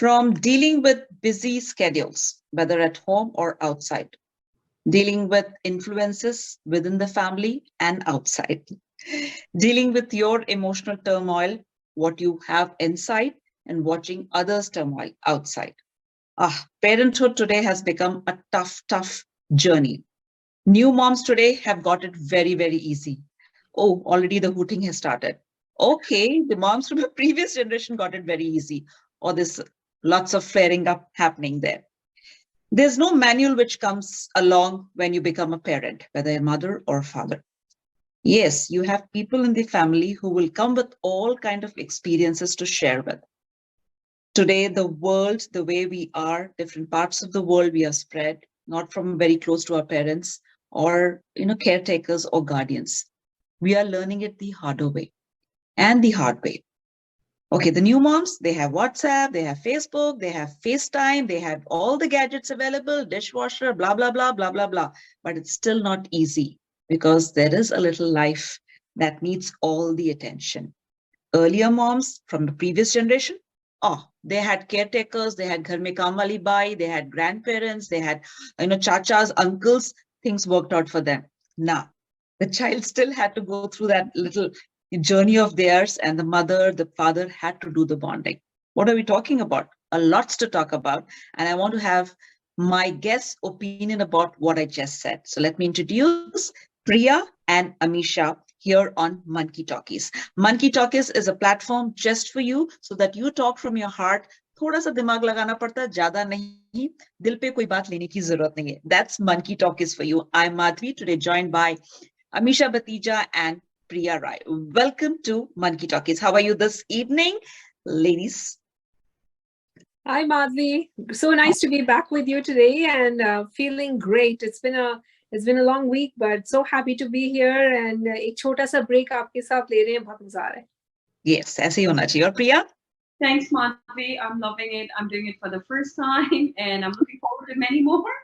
From dealing with busy schedules, whether at home or outside, dealing with influences within the family and outside, dealing with your emotional turmoil, what you have inside, and watching others' turmoil outside. Parenthood today has become a tough journey. New moms today have got it very easy. Oh, already the hooting has started. Okay, the moms from the previous generation got it very easy. Or there's lots of flaring up happening there. There's no manual which comes along when you become a parent, whether a mother or a father. Yes, you have people in the family who will come with all kind of experiences to share with. Today, the world, the way we are, different parts of the world, we are spread, not from very close to our parents or, caretakers or guardians. We are learning it the harder way and the hard way. Okay, the new moms, they have WhatsApp, they have Facebook, they have FaceTime, they have all the gadgets available, dishwasher, blah, blah, blah, blah, blah, blah. But it's still not easy because there is a little life that needs all the attention. Earlier moms from the previous generation, they had caretakers, they had ghar mein kaam wali bai, they had grandparents, they had, chachas, uncles, things worked out for them. Now, the child still had to go through that little journey of theirs, and the mother, the father had to do the bonding. What are we talking about? A lots to talk about. And I want to have my guest's opinion about what I just said. So let me introduce Priya and Ameesha here on MannKey Talkies. MannKey Talkies is a platform just for you so that you talk from your heart. थोड़ा सा दिमाग लगाना पड़ता है, ज्यादा नहीं, दिल पे कोई बात लेने की जरूरत नहीं है. That's MannKey Talkies for you. I'm Madhvi, today joined by Ameesha, Batheja, and Priya Rai. Welcome to MannKey Talkies. How are you this evening, ladies? Hi, Madhvi. So nice to be back with you today and feeling great. It's been a long week, but so happy to be here. And एक छोटा सा break आपके साथ ले रहे हैं, बहुत मजा आ रहा है. Yes, ऐसे ही होना चाहिए. और Priya? Thanks, Madhvi. I'm loving it. I'm doing it for the first time, and I'm looking forward to many more.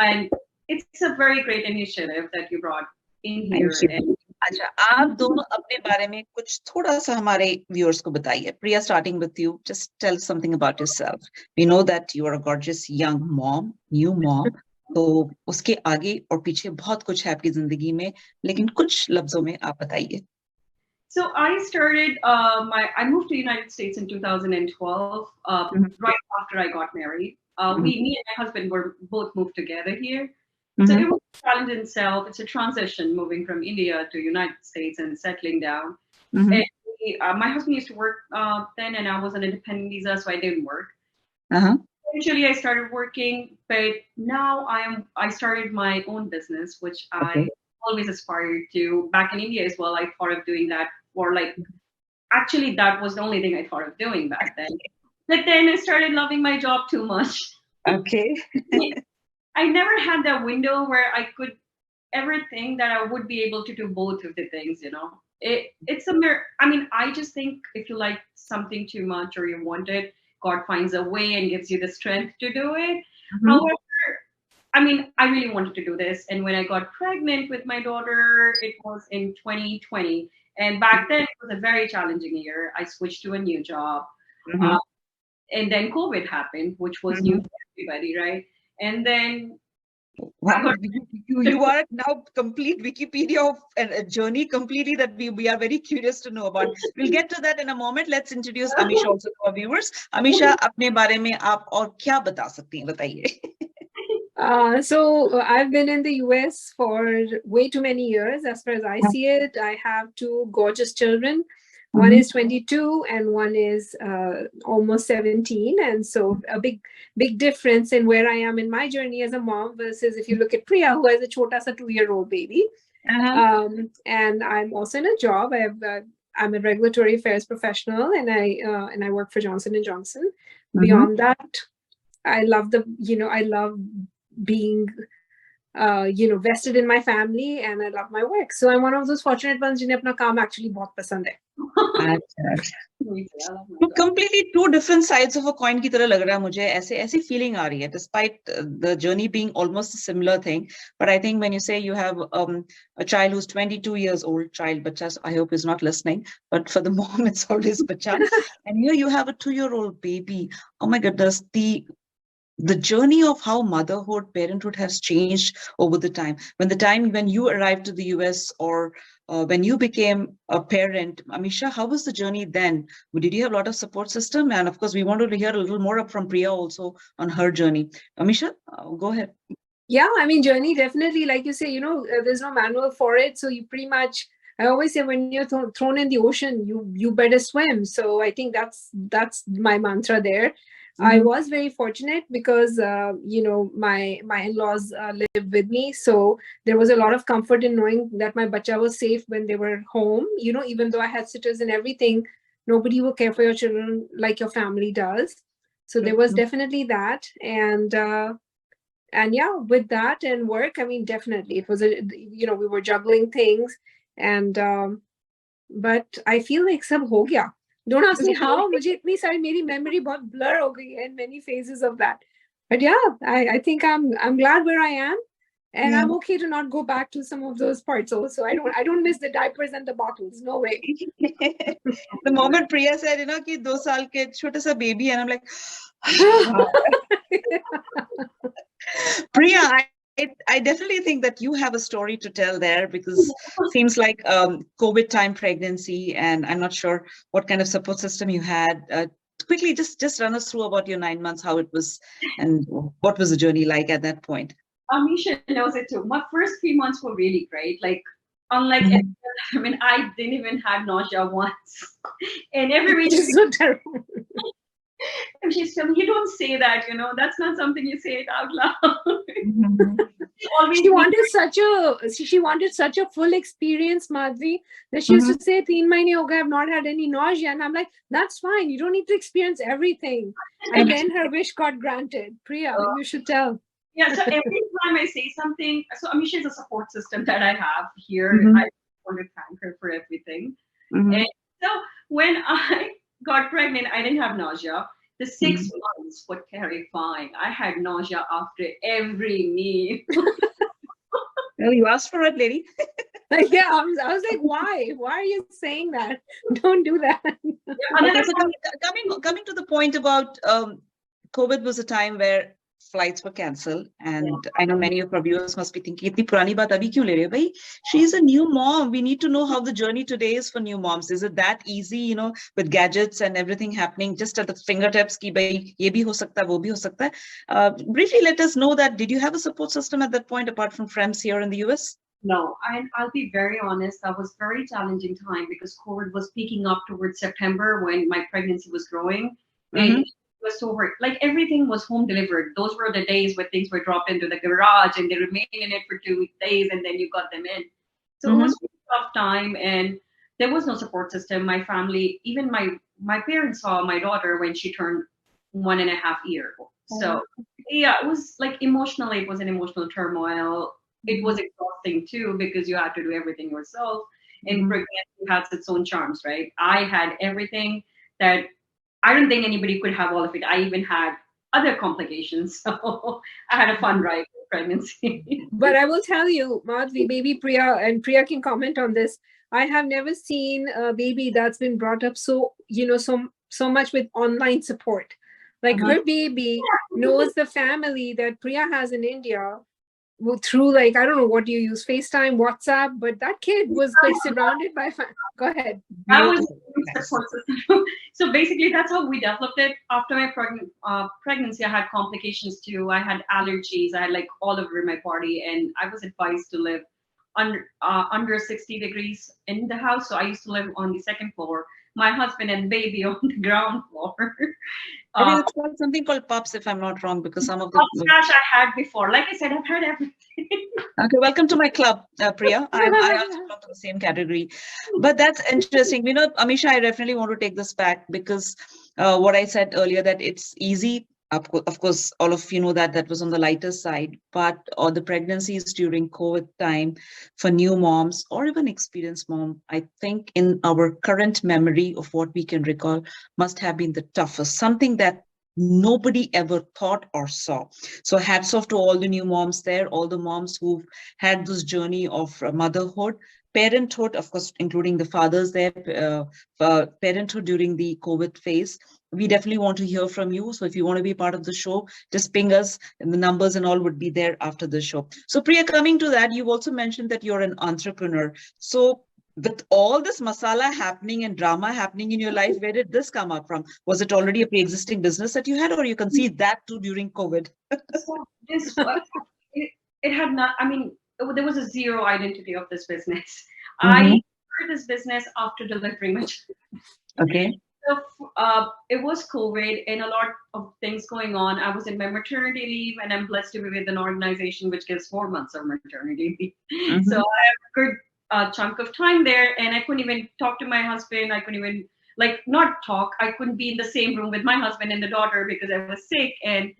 And it's a very great initiative that you brought in here. अच्छा, आप दोनों अपने बारे में कुछ थोड़ा सा हमारे viewers को बताइए. Priya, starting with you, just tell something about yourself. We know that you are a gorgeous young mom, new mom. तो उसके आगे और पीछे बहुत कुछ है आपकी जिंदगी में, लेकिन कुछ लफ्जों में आप बताइए. So I started I moved to the United States in 2012, right after I got married. Me and my husband were both moved together here. So it was a challenge in itself. It's a transition moving from India to United States and settling down. And my husband used to work then, and I was on an independent visa, so I didn't work. Eventually, I started working, but now I started my own business, which I always aspired to. Back in India as well, I thought of doing that, or actually, that was the only thing I thought of doing back then. But then I started loving my job too much. Okay. I never had that window where I could ever think that I would be able to do both of the things, It's a mirror. I mean, I just think if you like something too much or you want it, God finds a way and gives you the strength to do it. However, I mean, I really wanted to do this. And when I got pregnant with my daughter, it was in 2020. And back then, it was a very challenging year. I switched to a new job. And then COVID happened, which was new for everybody, right? And then wow, you are now complete Wikipedia of a journey completely that we are very curious to know about. We'll get to that in a moment. Let's introduce Ameesha also to our viewers. Ameesha, अपने बारे में आप और क्या बता सकती हैं, बताइए. So I've been in the US for way too many years. As far as I see it, I have two gorgeous children. One is 22 and one is almost 17. And so a big difference in where I am in my journey as a mom versus if you look at Priya, who has a chota sa 2-year-old baby. And I'm also in a job. I'm a regulatory affairs professional and I work for Johnson & Johnson. Beyond that, I love being vested in my family, and I love my work. So I'm one of those fortunate ones जिन्हें अपना काम actually बहुत पसंद है. Completely two different sides of a coin की तरह लग रहा है मुझे. ऐसी feeling आ रही है, despite the journey being almost a similar thing. But I think when you say you have a child who's 22 years old, bachcha, I hope is not listening, but for the mom it's always bachcha. And here you have a 2-year-old baby. Oh my goodness, the journey of how motherhood, parenthood has changed over the time. When you arrived to the US, or when you became a parent, Ameesha, how was the journey then? Did you have a lot of support system? And of course, we wanted to hear a little more up from Priya also on her journey. Ameesha, go ahead. Yeah, I mean, journey definitely, like you say, there's no manual for it. So you pretty much, I always say, when you're thrown in the ocean, you better swim. So I think that's my mantra there. I was very fortunate because my in-laws live with me, so there was a lot of comfort in knowing that my bacha was safe when they were home. Even though I had sitters and everything, nobody will care for your children like your family does. So there was definitely that, and yeah, with that and work, I mean, definitely it was we were juggling things, and but I feel like sab ho gaya. Don't ask me how. मुझे इतनी सारी मेरी memory बहुत blur हो गई है in many phases of that. But yeah, I think I'm glad where I am, and I'm okay to not go back to some of those parts also. I don't miss the diapers and the bottles. No way. The moment Priya said, कि 2 साल के छोटा सा baby, and I'm like, Priya, I definitely think that you have a story to tell there, because seems like COVID time pregnancy, and I'm not sure what kind of support system you had. Quickly, just run us through about your 9 months, how it was, and what was the journey like at that point. Ameesha knows it too. My first 3 months were really great. Like, unlike, I mean, I didn't even have nausea once. And every week, is so terrible. And she's telling me, you don't say that, that's not something you say it out loud. She wanted such a full experience, Madhvi, that she used to say, 3 mahine ho gaye, I've not had any nausea. And I'm like, that's fine. You don't need to experience everything. And then her wish got granted. Priya, you should tell. Yeah, so every time I say something, so Ameesha is a support system that I have here. I want to thank her for everything. And so when I got pregnant, I didn't have nausea. The 6 months were terrifying. I had nausea after every meal. Well, you asked for it, lady. Yeah, I was like, why? Why are you saying that? Don't do that. Okay, so coming to the point about COVID was a time where flights were cancelled, and I know many of our viewers must be thinking, "Itni purani baat abhi kyun le rahe ho bhai? She's a new mom. We need to know how the journey today is for new moms. Is it that easy, with gadgets and everything happening just at the fingertips? Ki bhai, ye bhi ho sakta hai, wo bhi ho sakta hai." Briefly, let us know that. Did you have a support system at that point apart from friends here in the US? No, I'll be very honest. That was very challenging time because COVID was peaking up towards September when my pregnancy was growing, and was so hard. Like, everything was home delivered. Those were the days where things were dropped into the garage and they remained in it for 2 days, and then you got them in. So it was a tough time, and there was no support system. My family, even my parents saw my daughter when she turned 1.5 years. So yeah, it was like emotionally, it was an emotional turmoil. It was exhausting too because you had to do everything yourself. And pregnancy has its own charms, right? I had everything that I don't think anybody could have all of it. I even had other complications. So I had a fun ride with pregnancy. But I will tell you, Madhvi, baby Priya, and Priya can comment on this. I have never seen a baby that's been brought up so much with online support. Like, her baby knows the family that Priya has in India through, like, I don't know, what do you use, FaceTime, WhatsApp, but that kid was like surrounded by Go ahead. That was support system. So basically, that's how we developed it. After my pregnancy, I had complications too. I had allergies. I had like all over my body, and I was advised to live under 60 degrees in the house. So I used to live on the second floor. My husband and baby on the ground floor. I think it's called something called pups, if I'm not wrong, because some of the I had before. Like I said, I've had everything. Okay, welcome to my club, Priya. I also belong to the same category. But that's interesting. Ameesha, I definitely want to take this back because what I said earlier, that it's easy Of course, all of you know that that was on the lighter side, but or the pregnancies during COVID time for new moms or even experienced mom, I think in our current memory of what we can recall must have been the toughest, something that nobody ever thought or saw. So hats off to all the new moms there, all the moms who've had this journey of motherhood, parenthood, of course, including the fathers there, parenthood during the COVID phase. We definitely want to hear from you. So if you want to be part of the show, just ping us, and the numbers and all would be there after the show. So Priya, coming to that, you've also mentioned that you're an entrepreneur. So with all this masala happening and drama happening in your life, where did this come up from? Was it already a pre-existing business that you had, or you conceived that too during COVID? So this it had not. I mean, there was a zero identity of this business. I started this business after delivering my child. Okay. So, it was COVID and a lot of things going on. I was in my maternity leave, and I'm blessed to be with an organization which gives 4 months of maternity leave. So I have a good chunk of time there, and I couldn't even talk to my husband. I couldn't even not talk. I couldn't be in the same room with my husband and the daughter because I was sick, and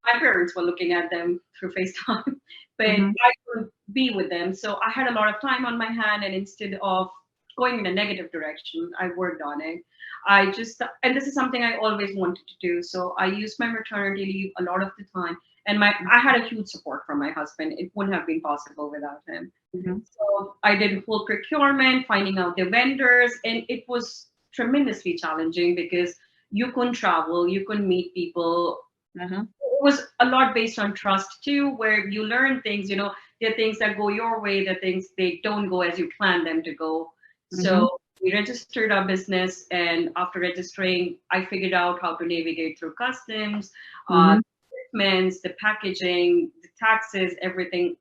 my parents were looking at them through FaceTime, but I couldn't be with them. So I had a lot of time on my hand, and instead of going in a negative direction, I worked on it. And this is something I always wanted to do. So I used my maternity leave a lot of the time. And I had a huge support from my husband. It wouldn't have been possible without him. So I did full procurement, finding out the vendors, and it was tremendously challenging because you couldn't travel, you couldn't meet people. It was a lot based on trust too, where you learn things, there are things that go your way, there are things they don't go as you plan them to go. So we registered our business, and after registering, I figured out how to navigate through customs, shipments, the packaging, the taxes, everything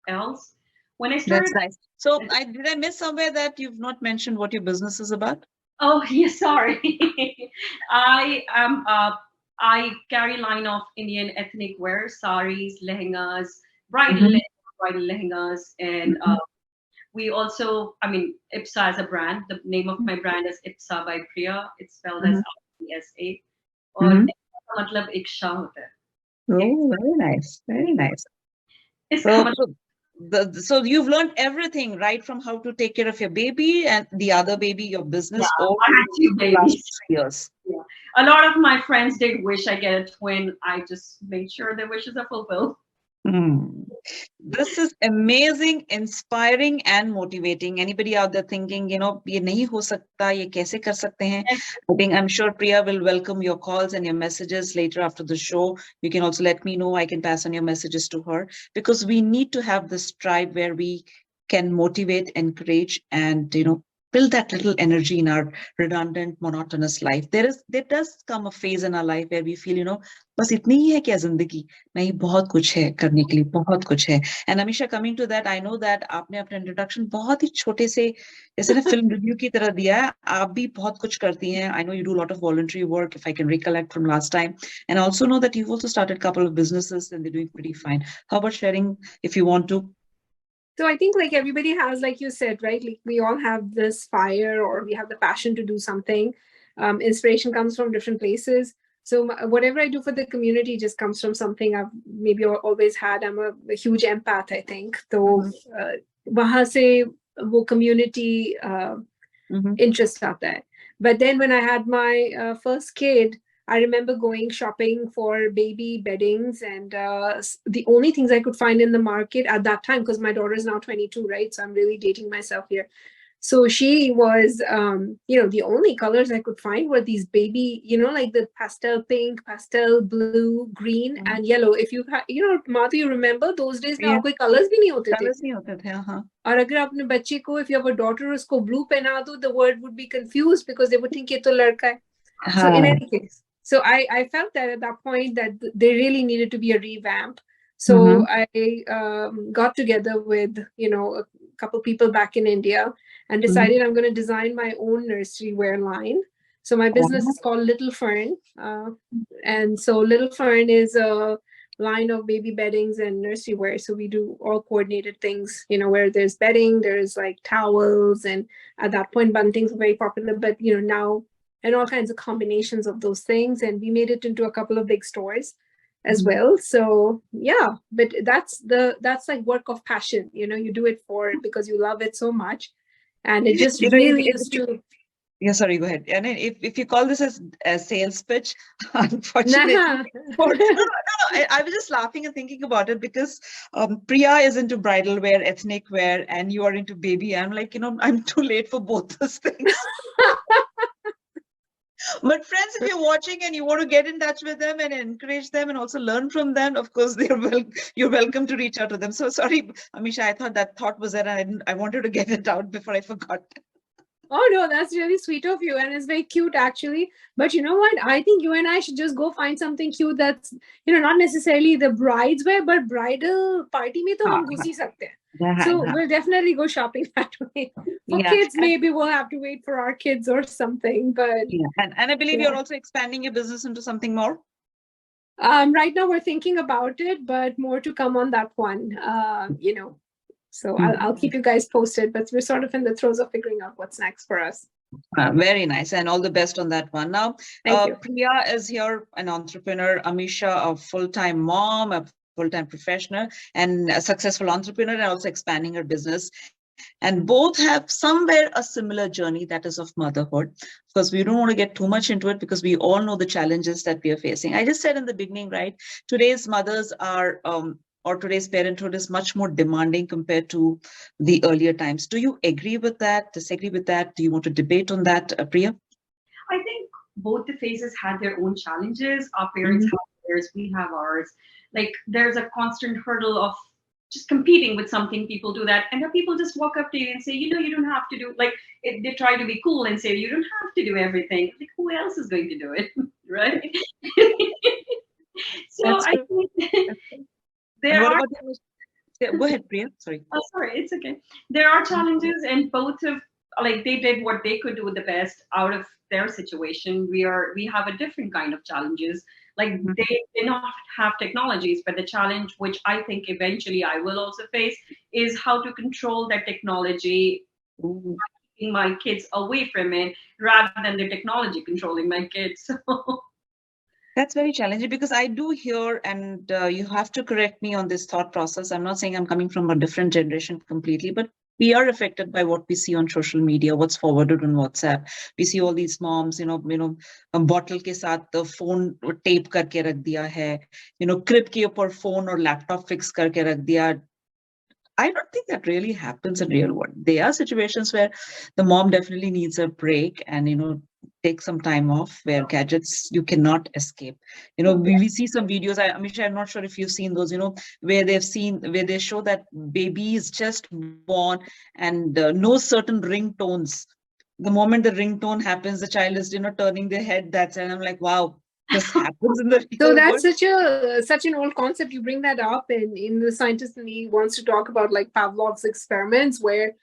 else. When I started, that's nice. So did I miss somewhere that you've not mentioned what your business is about? Oh, yeah, sorry. I carry line of Indian ethnic wear, saris, lehengas, bridal lehengas, and we also, IPSA as a brand. The name of my brand is IPSA by Priya. It's spelled as IPSA. और IPSA का मतलब एक शाह होता है. Oh, very nice, very nice. So you've learned everything, right, from how to take care of your baby and the other baby, your business, all I had 2 babies. last 3 years. Yeah. A lot of my friends did wish I get a twin. I just made sure their wishes are fulfilled. This is amazing, inspiring, and motivating. Anybody out there thinking, ye nahi ho sakta, ye kaise kar sakte hain? I think I'm sure Priya will welcome your calls and your messages later after the show. You can also let me know. I can pass on your messages to her, because we need to have this tribe where we can motivate, encourage, and build that little energy in our redundant, monotonous life. There does come a phase in our life where we feel, बस इतनी ही है क्या जिंदगी? नहीं, बहुत कुछ है करने के लिए, बहुत कुछ है. And Ameesha, coming to that, I know that आपने अपना introduction बहुत ही छोटे से जैसे ना film review की तरह दिया है. आप भी बहुत कुछ करती हैं. I know you do a lot of voluntary work, if I can recollect from last time. And I also know that you've also started a couple of businesses and they're doing pretty fine. How about sharing, if you want to? So I think everybody has, like you said, right? We all have this fire, or we have the passion to do something. Inspiration comes from different places. So whatever I do for the community just comes from something I've maybe always had. I'm a huge empath, I think. So wahan se wo community interest aata hai. But then when I had my first kid, I remember going shopping for baby beddings, and the only things I could find in the market at that time, because my daughter is now 22, right? So I'm really dating myself here. So she was, the only colors I could find were these baby, like the pastel pink, pastel blue, green, and yellow. If you, Madhu, you remember those days, में और कोई colors भी नहीं होते थे. Colors नहीं होते थे, हाँ. और अगर अपने बच्चे को, if you have a daughter, उसको blue पहना दो, the word would be confused because they would think ये तो लड़का है. So in any case, so I felt that at that point that there really needed to be a revamp. So I got together with, a couple people back in India and decided I'm going to design my own nursery wear line. So my business is called Little Fern. And so Little Fern is a line of baby beddings and nursery wear. So we do all coordinated things, where there's bedding, there's like towels. And at that point, buntings were very popular. But, now and all kinds of combinations of those things. And we made it into a couple of big stores as well. So yeah, but that's like work of passion. You do it because you love it so much. And it just really used to. Yeah, sorry, go ahead. And if you call this as a sales pitch, unfortunately, Nah. I was just laughing and thinking about it because Priya is into bridal wear, ethnic wear, and you are into baby. I'm like, I'm too late for both those things. But friends, if you're watching and you want to get in touch with them and encourage them and also learn from them, of course, you're welcome to reach out to them. So sorry, Ameesha, I thought that thought was there and I wanted to get it out before I forgot. Oh no, that's really sweet of you, and it's very cute actually. But you know what? I think you and I should just go find something cute that's not necessarily the bride's wear, but bridal party mein to hum ghus hi sakte hain. So we'll definitely go shopping that way. For kids, maybe we'll have to wait for our kids or something. But and I believe you're also expanding your business into something more. Right now we're thinking about it, but more to come on that one. So I'll keep you guys posted, but we're sort of in the throes of figuring out what's next for us. Very nice. And all the best on that one. Now, Priya is here, an entrepreneur, Ameesha, a full-time mom, a full-time professional, and a successful entrepreneur, and also expanding her business. And both have somewhere a similar journey, that is of motherhood. Of course, we don't want to get too much into it because we all know the challenges that we are facing. I just said in the beginning, right? Today's mothers are... or today's parenthood is much more demanding compared to the earlier times. Do you agree with that? Disagree with that? Do you want to debate on that, Priya? I think both the phases had their own challenges. Our parents have theirs, we have ours. Like there's a constant hurdle of just competing with something. People do that, and then people just walk up to you and say, you don't have to do, like they try to be cool and say you don't have to do everything. Like who else is going to do it, right? So I think. Go ahead, Priya. Sorry. Oh, sorry, it's okay. There are challenges, and both of they did what they could do the best out of their situation. We have a different kind of challenges. Like they did not have technologies, but the challenge, which I think eventually I will also face, is how to control that technology, keeping my kids away from it rather than the technology controlling my kids. So. That's very challenging because I do hear, and you have to correct me on this thought process. I'm not saying I'm coming from a different generation completely, but we are affected by what we see on social media, what's forwarded on WhatsApp. We see all these moms, bottle ke saath the phone tape karke rakh diya hai, crib ke upar phone or laptop fix karke rakh diya. I don't think that really happens in real world. There are situations where the mom definitely needs a break and, take some time off where gadgets, you cannot escape. We see some videos, Ameesha, I'm not sure if you've seen those, where they show that baby is just born and no certain ringtones. The moment the ringtone happens, the child is, turning their head. And I'm like, wow. This happens in the so that's such an old concept. You bring that up, and in the scientist in me wants to talk about like Pavlov's experiments, where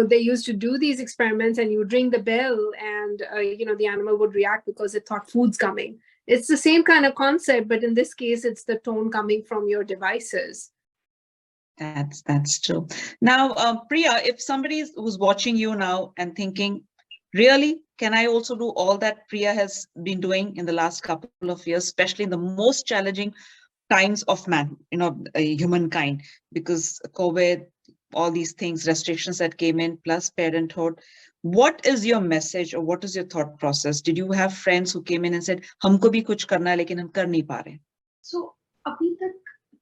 they used to do these experiments, and you would ring the bell, and the animal would react because it thought food's coming. It's the same kind of concept, but in this case, it's the tone coming from your devices. That's true. Now, Priya, if somebody who's watching you now and thinking, really, can I also do all that Priya has been doing in the last couple of years, especially in the most challenging times of humankind, because COVID, all these things, restrictions that came in, plus parenthood. What is your message or what is your thought process? Did you have friends who came in and said, "Humko bhi kuch karna hai, lekin hum kar nahi pa rahe"? So, abhi tak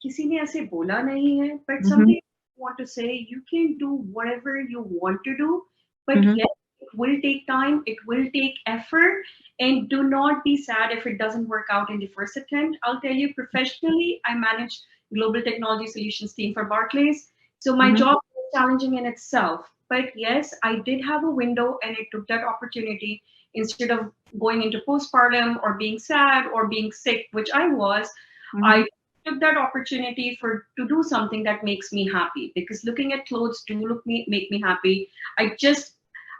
kisi ne aise bola nahi hai, but something I want to say, you can do whatever you want to do, but yes, it will take time, it will take effort, and do not be sad if it doesn't work out in the first attempt. I'll tell you, professionally, I manage global technology solutions team for Barclays. So my job was challenging in itself. But yes, I did have a window, and I took that opportunity. Instead of going into postpartum or being sad or being sick, which I was, I took that opportunity to do something that makes me happy, because looking at clothes make me happy.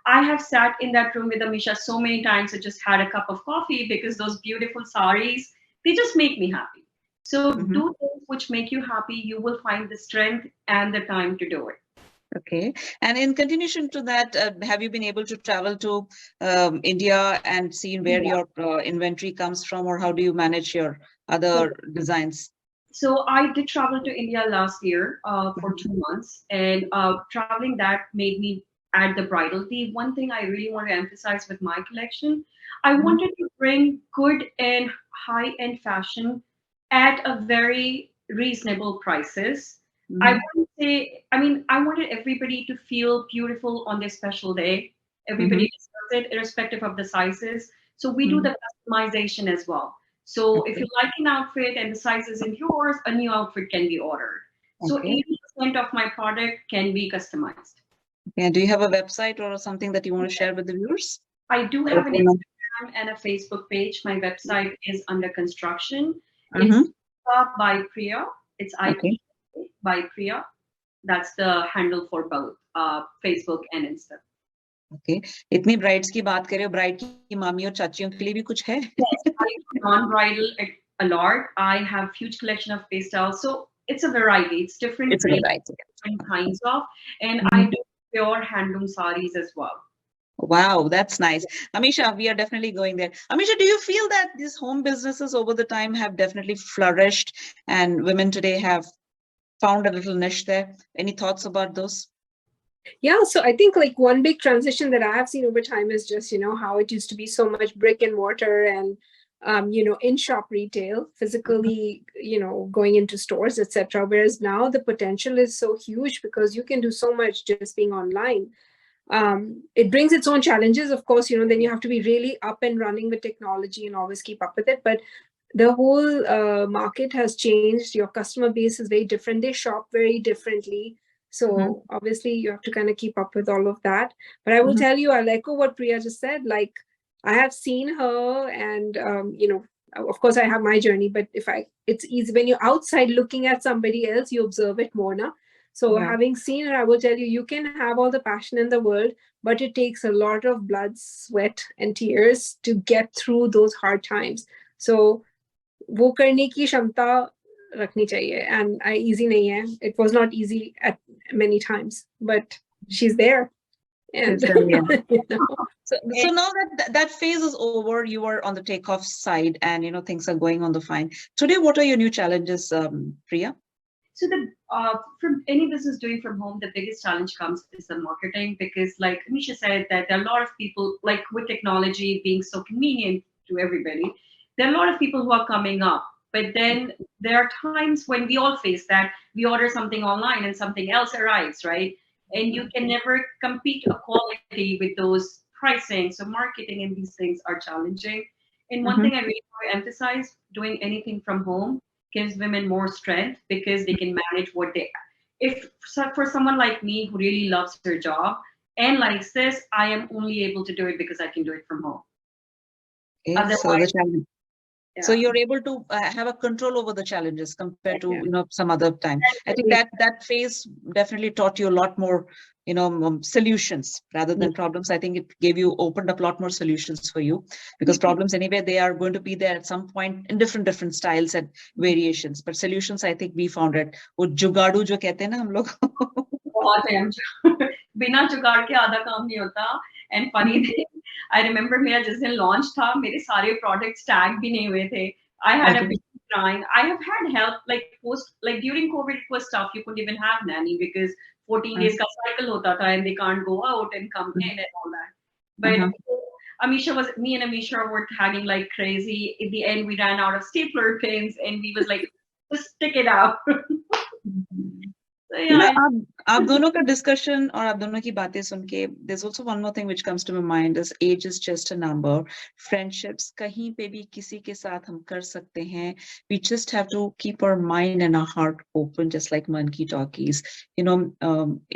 I have sat in that room with Ameesha so many times. I just had a cup of coffee because those beautiful saris, they just make me happy. So do things which make you happy. You will find the strength and the time to do it. Okay. And in continuation to that, have you been able to travel to India and seen where Yeah. your inventory comes from, or how do you manage your other designs? So I did travel to India last year for Mhm. 2 months, and traveling that made me add the bridal theme. One thing I really want to emphasize with my collection, I Mhm. wanted to bring good and high-end fashion at a very reasonable prices. I Mhm. wouldn't say, I mean, I wanted everybody to feel beautiful on this special day. Mhm. Everybody deserves it, irrespective of the sizes. So we do Mhm. the customization as well. So if you Okay. like an outfit and the size isn't yours, a new outfit can be ordered. So Okay. 80% of my product can be customized. And do you have a website or something that you want to share with the viewers? I do Or have an phone number? Instagram and a Facebook page. My website is under construction. It's Mhm. by Priya. It's Okay. IP by Priya. That's the handle for both Facebook and Insta. Okay इतनी brides की बात करें bride की मामी और चाचियों के लिए भी कुछ है Yes, I do non-bridal a lot. I have huge collection of pastels. So it's a variety. It's different It's a range, variety. different kinds of, and I Mhm. do pure handloom saris as well. Wow, that's nice. Amisha, we are definitely going there. Amisha, do you feel that these home businesses over the time have definitely flourished and women today have found a little niche there? Any thoughts about those? Yeah, so I think like one big transition that I have seen over time is just, how it used to be so much brick and mortar and in shop retail, Mhm. physically, going into stores, etc. Whereas now the potential is so huge because you can do so much just being online. It brings its own challenges, of course, then you have to be really up and running with technology and always keep up with it. But the whole market has changed. Your customer base is very different. They shop very differently. Mhm. So obviously you have to kind of keep up with all of that. But I will Mhm. tell you, I'll echo what Priya just said. Like I have seen her and, of course I have my journey, but it's easy when you're outside looking at somebody else, you observe it more now. So Yeah. having seen her, I will tell you, you can have all the passion in the world, but it takes a lot of blood, sweat, and tears to get through those hard times. So वो करने की क्षमता रखनी चाहिए and I easy नहीं है. It was not easy at many times, but she's there and It's done, yeah. you know. So now that that phase is over, you are on the takeoff side, and things are going on the fine. Today, what are your new challenges, Priya? So the from any business doing from home, the biggest challenge comes is the marketing because, like Ameesha said, that there are a lot of people like with technology being so convenient to everybody. There are a lot of people who are coming up, but then there are times when we all face that we order something online and something else arrives, right? And you can never compete a quality with those pricing. So marketing and these things are challenging. And one Mhm. thing I really want to emphasize: doing anything from home gives women more strength because they can manage what they if for someone like me who really loves her job and likes this, I am only able to do it because I can do it from home. Okay, so the Otherwise, challenge. So yeah. you're able to have a control over the challenges compared to Yeah. some other time. I think that phase definitely taught you a lot more solutions rather than problems. I think it gave you opened up a lot more solutions for you because problems anyway they are going to be there at some point in different styles and variations. But solutions I think we found it. वो जुगाड़ू जो कहते हैं ना हम लोग बहुत है बिना जुगाड़ के आधा काम नहीं होता and funny thing I remember मेरा जिस दिन लॉन्च था मेरे सारे प्रोडक्ट्स टैग भी नहीं हुए थे I had a Okay. Big crying. I have had help like during COVID it was tough. You couldn't even have nanny because 14 days ka cycle hota tha and they can't go out and come in and all that. But Uh-huh. me and Ameesha were tagging like crazy. In the end, we ran out of stapler pins and we was like, just stick it out. So yeah, आप दोनों का discussion और आप दोनों की बातें सुन के there's also one more thing which comes to my mind is age is just a number. Friendships कहीं पे भी किसी के साथ हम कर सकते हैं. We just have to keep our mind and our heart open, just like MannKey Talkies.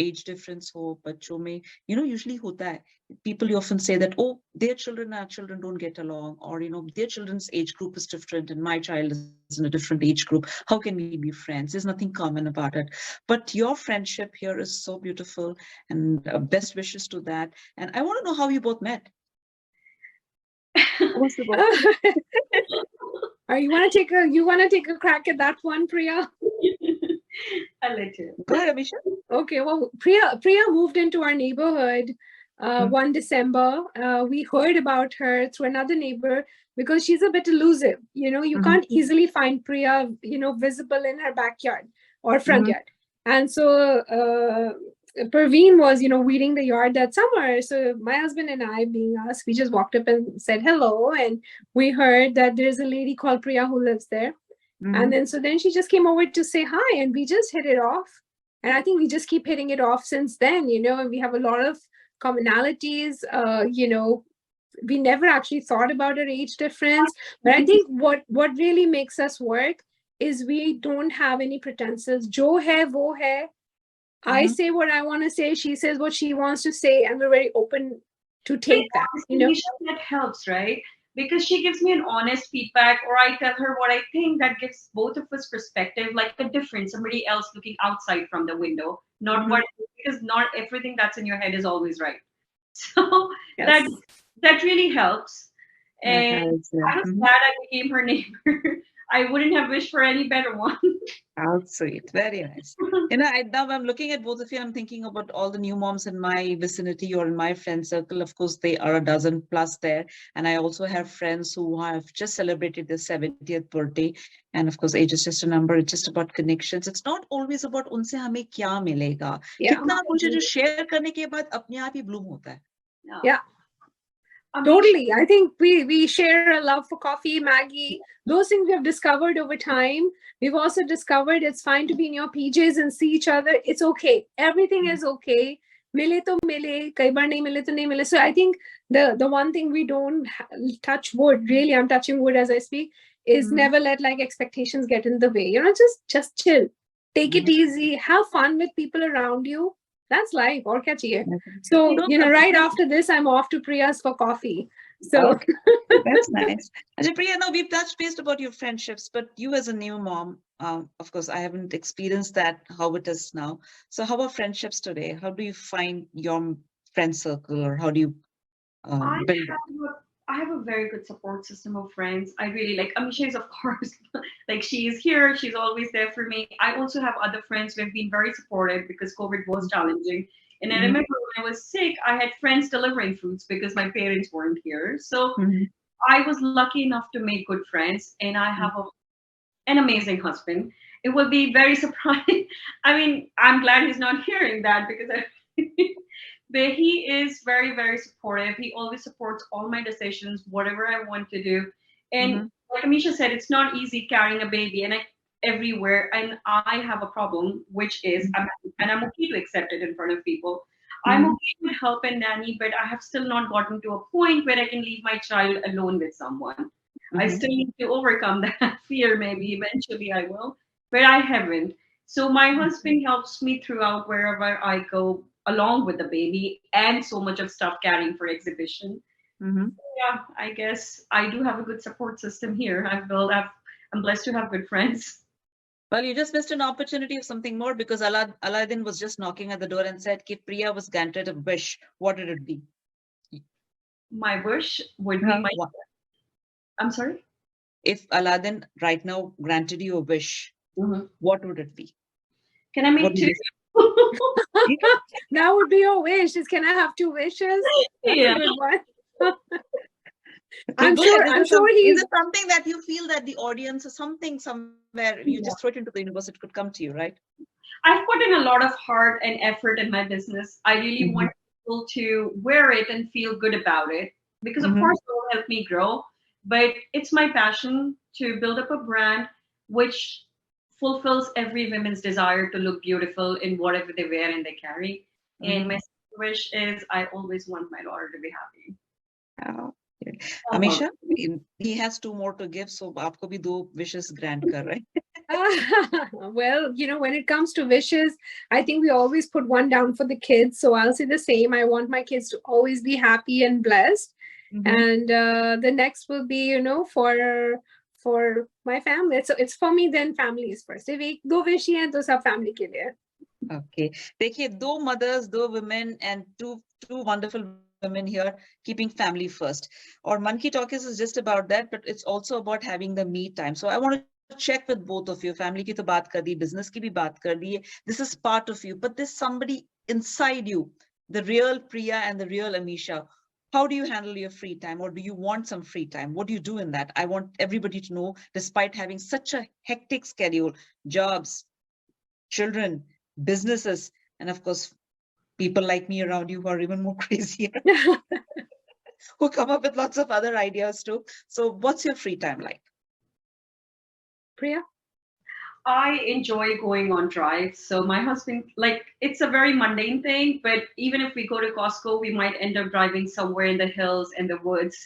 Age difference हो बच्चों में usually होता है. People often say that their children and our children don't get along, or their children's age group is different and my child is in a different age group. How can we be friends? There's nothing common about it. But your friendship here is so beautiful, and best wishes to that. And I want to know how you both met. Who was the both? Or you want to take a crack at that one, Priya? I'll let you. Go ahead, Ameesha. Okay, well, Priya moved into our neighborhood one December. We heard about her through another neighbor because she's a bit elusive. You can't easily find Priya, visible in her backyard or front yard. And so Praveen was, weeding the yard that summer. So my husband and I, being us, we just walked up and said hello. And we heard that there's a lady called Priya who lives there. And then she just came over to say hi, and we just hit it off. And I think we just keep hitting it off since then, and we have a lot of commonalities. We never actually thought about our age difference, but I think what really makes us work is we don't have any pretenses. Jo hai wo hai. I say what I want to say, she says what she wants to say, and we're very open to take that. That helps, right? Because she gives me an honest feedback, or I tell her what I think, that gives both of us perspective, like a different somebody else looking outside from the window, not what, because not everything that's in your head is always right. So that really helps. And I was glad I became her neighbor. I wouldn't have wished for any better one. How sweet. Very nice. Now I'm looking at both of you. I'm thinking about all the new moms in my vicinity or in my friend circle. Of course, they are a dozen plus there. And I also have friends who have just celebrated their 70th birthday. And of course, age is just a number. It's just about connections. It's not always about unse hame kya milega. Kitna mujhe jo share karne ke baad apne aap hi bloom hota hai. Yeah. Totally. I think we share a love for coffee, Maggie. Those things we have discovered over time. We've also discovered it's fine to be in your PJs and see each other. It's okay. Everything is okay. Mile to mile, kai bar nahi mile to nahi mile. So I think the one thing we don't touch wood, really, I'm touching wood as I speak, is never let like expectations get in the way. Just chill. Take it easy. Have fun with people around you. That's life. Or kya chahiye. So, right after this, I'm off to Priya's for coffee. So okay. That's nice. Priya, now we've touched base about your friendships, but you as a new mom, of course, I haven't experienced that, how it is now. So how are friendships today? How do you find your friend circle, or how do you build it? I have a very good support system of friends. I really like Ameesha is, of course, like she is here. She's always there for me. I also have other friends who have been very supportive because COVID was challenging. And I remember when I was sick, I had friends delivering fruits because my parents weren't here. So I was lucky enough to make good friends, and I have an amazing husband. It will be very surprising. I mean, I'm glad he's not hearing that because but he is very, very supportive. He always supports all my decisions, whatever I want to do. And like Ameesha said, it's not easy carrying a baby and everywhere. And I have a problem, which is, and I'm okay to accept it in front of people. I'm okay with help and nanny, but I have still not gotten to a point where I can leave my child alone with someone. I still need to overcome that fear. Maybe eventually I will, but I haven't. So my husband helps me throughout wherever I go, along with the baby and so much of stuff carrying for exhibition. Yeah, I guess I do have a good support system here. I'm blessed to have good friends. Well, you just missed an opportunity of something more, because Aladdin was just knocking at the door and said, if Priya was granted a wish, what would it be? My wish would be my... I'm sorry? If Aladdin right now granted you a wish, what would it be? Can I make two? That would be your wish. Can I have two wishes? Yeah. I'm sure is it something that you feel that the audience or something somewhere you just throw it into the universe, it could come to you, right? I've put in a lot of heart and effort in my business. I really want people to wear it and feel good about it, because of course it will help me grow. But it's my passion to build up a brand which fulfills every woman's desire to look beautiful in whatever they wear and they carry. And my wish is I always want my daughter to be happy. Oh. Ameesha, he has two more to give, so aapko bhi do wishes grant kar, right? Well, when it comes to wishes, I think we always put one down for the kids. So I'll say the same. I want my kids to always be happy and blessed. And the next will be, for my family. So it's for me, then family is first. If ek do wish hai, to sab family ke liye. Okay. Dekhiye, two mothers, two women, and two wonderful women here, keeping family first. Or MannKey Talkies is just about that, but it's also about having the me time. So I want to check with both of you. Family ki to baat kar di, business ki bhi baat kar di. This is part of you, but there's somebody inside you, the real Priya and the real Ameesha. How do you handle your free time, or do you want some free time? What do you do in that? I want everybody to know, despite having such a hectic schedule, jobs, children, businesses, and of course, people like me around you who are even more crazy, who come up with lots of other ideas too. So what's your free time like? Priya? I enjoy going on drives. So my husband, like, it's a very mundane thing, but even if we go to Costco, we might end up driving somewhere in the hills and the woods.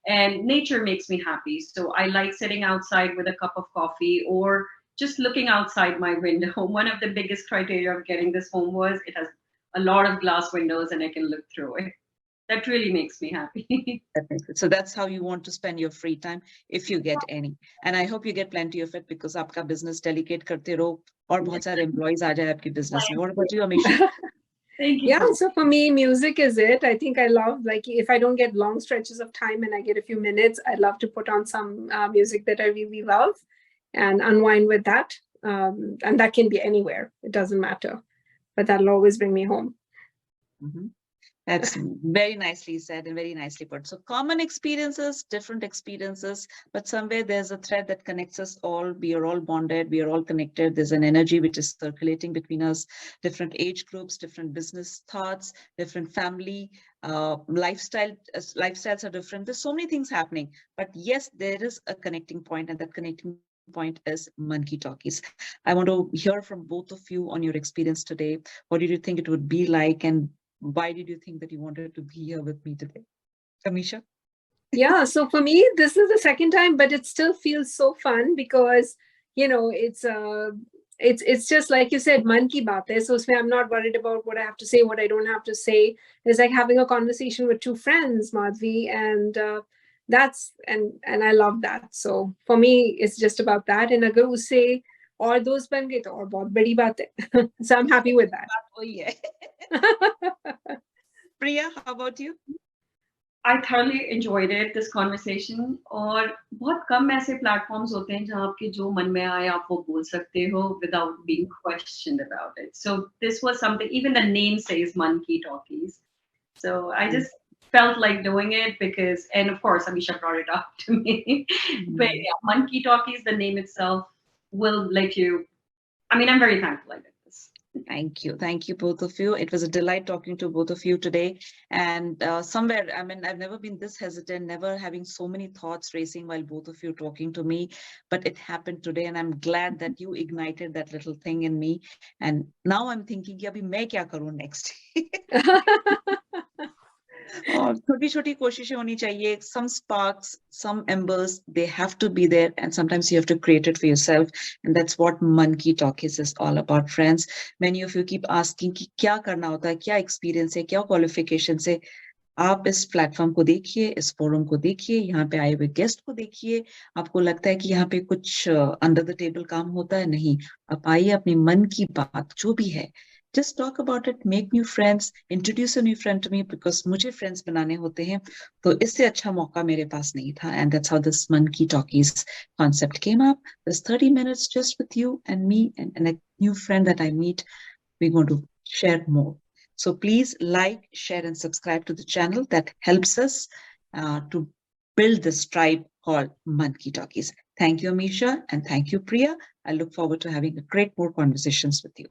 And nature makes me happy. So I like sitting outside with a cup of coffee or just looking outside my window. One of the biggest criteria of getting this home was it has a lot of glass windows and I can look through it. That really makes me happy. So that's how you want to spend your free time, if you get any. And I hope you get plenty of it, because आपका business delegate करते रहो और बहुत सारे employees आ जाए आपके business में. What about you, Ameesha? Thank you. Yeah, so for me, music is it. I think I love, like, if I don't get long stretches of time and I get a few minutes, I love to put on some music that I really love and unwind with that. And that can be anywhere. It doesn't matter. But that'll always bring me home. Mm-hmm. That's very nicely said and very nicely put. So common experiences, different experiences, but somewhere there's a thread that connects us all. We are all bonded. We are all connected. There's an energy which is circulating between us, different age groups, different business thoughts, different family, lifestyles are different. There's so many things happening, but yes, there is a connecting point, and that connecting point is MannKey Talkies. I want to hear from both of you on your experience today. What did you think it would be like, and why did you think that you wanted to be here with me today? Ameesha? Yeah, so for me, this is the second time, but it still feels so fun because, you know, it's just like you said, man ki baat hai. So I'm not worried about what I have to say, what I don't have to say. It's like having a conversation with two friends, Madhvi, and and I love that. So for me, it's just about that. And agar usse और दोस्त बन गए तो और बहुत बड़ी बात है. So I'm happy with that. Priya, how about you? I thoroughly enjoyed it, this conversation. और बहुत कम ऐसे platforms होते हैं जहाँ आपके जो मन में आए आप वो बोल सकते हो without being questioned about it. So this was something, even the name says MannKey Talkies. So I just felt like doing it because, and of course, Ameesha brought it up to me. But yeah, MannKey Talkies, the name itself will let you, I mean, I'm very thankful I did this. Thank you. Thank you, both of you. It was a delight talking to both of you today. And somewhere, I mean, I've never been this hesitant, never having so many thoughts racing while both of you talking to me, but it happened today. And I'm glad that you ignited that little thing in me. And now I'm thinking, abhi main kya karu next? छोटी छोटी कोशिशें होनी चाहिए. Some sparks, some embers, they have to be there, and sometimes you have to create it for yourself, and that's what MannKey Talkies is all about, friends. Many of you keep asking कि क्या करना होता है, क्या experience है, क्या qualifications है. आप इस प्लेटफॉर्म को देखिए, इस फोरम को देखिए, यहाँ पे आए हुए गेस्ट को देखिए. आपको लगता है कि यहाँ पे कुछ अंडर द टेबल काम होता है? नहीं. आप आइए, अपने मन की बात जो भी है, just talk about it, make new friends, introduce a new friend to me, because मुझे friends बनाने होते हैं. तो इससे अच्छा मौका मेरे पास नहीं था. And that's how this MannKey Talkies concept came up. There's 30 minutes just with you and me and a new friend that I meet. We're going to share more. So please like, share, and subscribe to the channel. That helps us to build this tribe called MannKey Talkies. Thank you, Ameesha, and thank you, Priya. I look forward to having a great more conversations with you.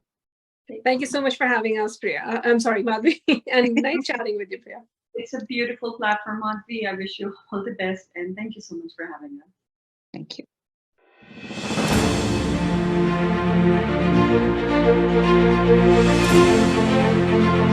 Thank you so much for having us, Priya. I'm sorry, Madhvi. And nice chatting with you, Priya. It's a beautiful platform, Madhvi. I wish you all the best, and thank you so much for having us. Thank you.